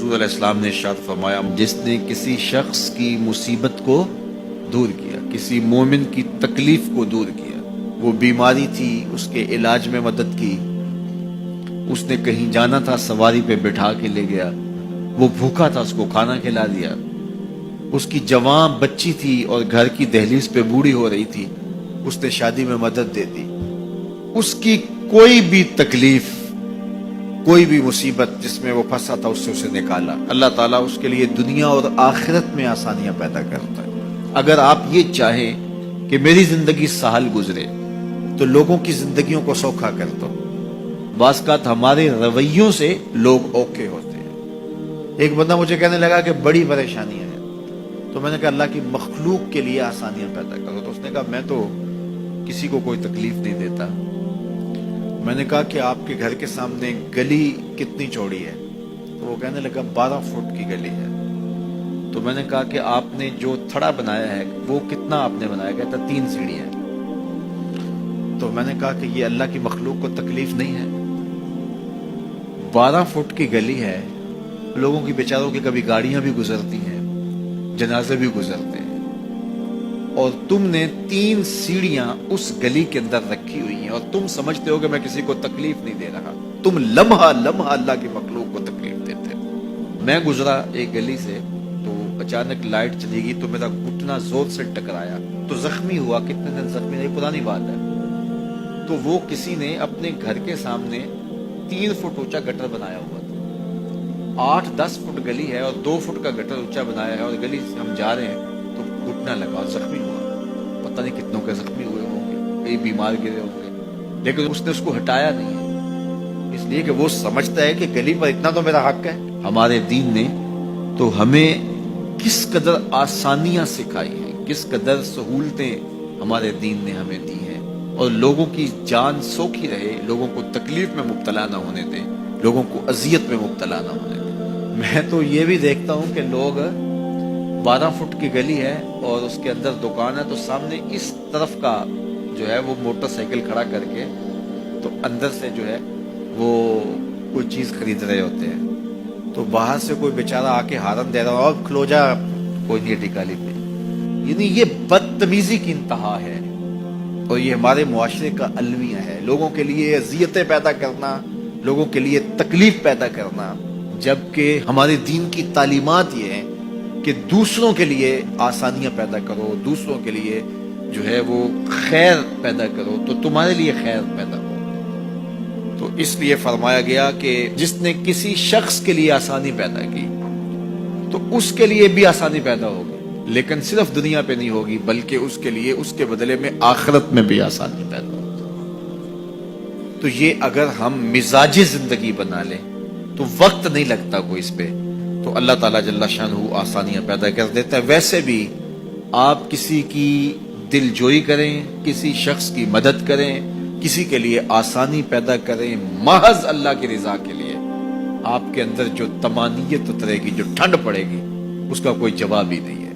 حضور علیہ السلام نے ارشاد فرمایا، جس نے کسی شخص کی مصیبت کو دور کیا، کسی مومن کی تکلیف کو دور کیا، وہ بیماری تھی اس کے علاج میں مدد کی، اس نے کہیں جانا تھا سواری پہ بٹھا کے لے گیا، وہ بھوکا تھا اس کو کھانا کھلا دیا، اس کی جوان بچی تھی اور گھر کی دہلیز پہ بوڑھی ہو رہی تھی، اس نے شادی میں مدد دے دی، اس کی کوئی بھی تکلیف، کوئی بھی مصیبت جس میں وہ پھنسا تھا اس سے اسے نکالا۔ اللہ تعالیٰ اس کے لیے دنیا اور آخرت میں آسانیاں پیدا کرتا ہے۔ اگر آپ یہ چاہیں کہ میری زندگی سہل گزرے تو لوگوں کی زندگیوں کو سوکھا کر دو۔ بعض اوقات ہمارے رویوں سے لوگ اوکے ہوتے ہیں۔ ایک بندہ مجھے کہنے لگا کہ بڑی پریشانیاں ہیں، تو میں نے کہا اللہ کی مخلوق کے لیے آسانیاں پیدا کرو۔ تو اس نے کہا میں تو کسی کو کوئی تکلیف نہیں دیتا۔ میں نے کہا کہ آپ کے گھر کے سامنے گلی کتنی چوڑی ہے؟ تو وہ کہنے لگا 12 فٹ کی گلی ہے۔ تو میں نے کہا کہ آپ نے جو تھڑا بنایا ہے وہ کتنا آپ نے بنایا؟ کہتا 3 سیڑھیاں۔ تو میں نے کہا کہ یہ اللہ کی مخلوق کو تکلیف نہیں ہے؟ 12 فٹ کی گلی ہے، لوگوں کی بیچاروں کی کبھی گاڑیاں بھی گزرتی ہیں، جنازے بھی گزرتے ہیں، اور تم نے 3 سیڑھیاں اس گلی کے اندر رکھی ہوئی ہیں اور تم سمجھتے ہو کہ میں کسی کو تکلیف نہیں دے رہا۔ تم لمحہ لمحہ اللہ کی مخلوق کو تکلیف دیتے ہو۔ میں گزرا ایک گلی سے تو اچانک لائٹ چلی گئی تو میرا گھٹنا زور سے ٹکرایا تو زخمی ہوا۔ کتنے دن زخمی نہیں، پرانی بات ہے۔ تو وہ کسی نے اپنے گھر کے سامنے 3 فٹ اونچا گٹر بنایا ہوا تھا، 8-10 فٹ گلی ہے اور 2 فٹ کا گٹر اونچا بنایا ہے، اور گلی سے ہم جا رہے ہیں تو گھٹنا لگا اور زخمی ہوا۔ پتہ نہیں کتنوں کے زخمی ہوئے ہوں گے، کئی بیمار گرے ہوں گے، لیکن اس نے اس کو ہٹایا نہیں ہے، اس لیے کہ وہ سمجھتا ہے کہ گلی پر اتنا تو میرا حق ہے۔ ہمارے دین نے تو ہمیں کس قدر آسانیاں سکھائی ہیں، کس قدر سہولتیں ہمارے دین نے ہمیں دی ہیں، اور لوگوں کی جان سوکھی رہے، لوگوں کو تکلیف میں مبتلا نہ ہونے دیں، لوگوں کو اذیت میں مبتلا نہ ہونے دیں۔ میں تو یہ بھی دیکھتا ہوں کہ لوگ 12 فٹ کی گلی ہے اور اس کے اندر دکان ہے، تو سامنے اس طرف کا جو ہے وہ موٹر سائیکل کھڑا کر کے تو اندر سے جو ہے وہ کوئی چیز خرید رہے ہوتے ہیں، تو باہر سے کوئی بیچارہ آ کے ہارن دے رہا ہو، اب کھلو جا، کوئی نہیں ٹکالی پہ۔ یعنی یہ بدتمیزی کی انتہا ہے، اور یہ ہمارے معاشرے کا المیہ ہے، لوگوں کے لیے اذیتیں پیدا کرنا، لوگوں کے لیے تکلیف پیدا کرنا، جبکہ ہمارے دین کی تعلیمات یہ ہیں کہ دوسروں کے لیے آسانیاں پیدا کرو، دوسروں کے لیے جو ہے وہ خیر پیدا کرو تو تمہارے لیے خیر پیدا ہو۔ تو اس لیے فرمایا گیا کہ جس نے کسی شخص کے لیے آسانی پیدا کی تو اس کے لیے بھی آسانی پیدا ہوگی، لیکن صرف دنیا پہ نہیں ہوگی بلکہ اس کے لیے اس کے بدلے میں آخرت میں بھی آسانی پیدا ہوگی۔ تو یہ اگر ہم مزاجی زندگی بنا لیں تو وقت نہیں لگتا کوئی اس پہ، تو اللہ تعالیٰ جل شانہ آسانیاں پیدا کر دیتا ہے۔ ویسے بھی آپ کسی کی دل جوئی کریں، کسی شخص کی مدد کریں، کسی کے لیے آسانی پیدا کریں محض اللہ کی رضا کے لیے، آپ کے اندر جو طمانینت اترے گی، جو ٹھنڈ پڑے گی، اس کا کوئی جواب ہی نہیں ہے۔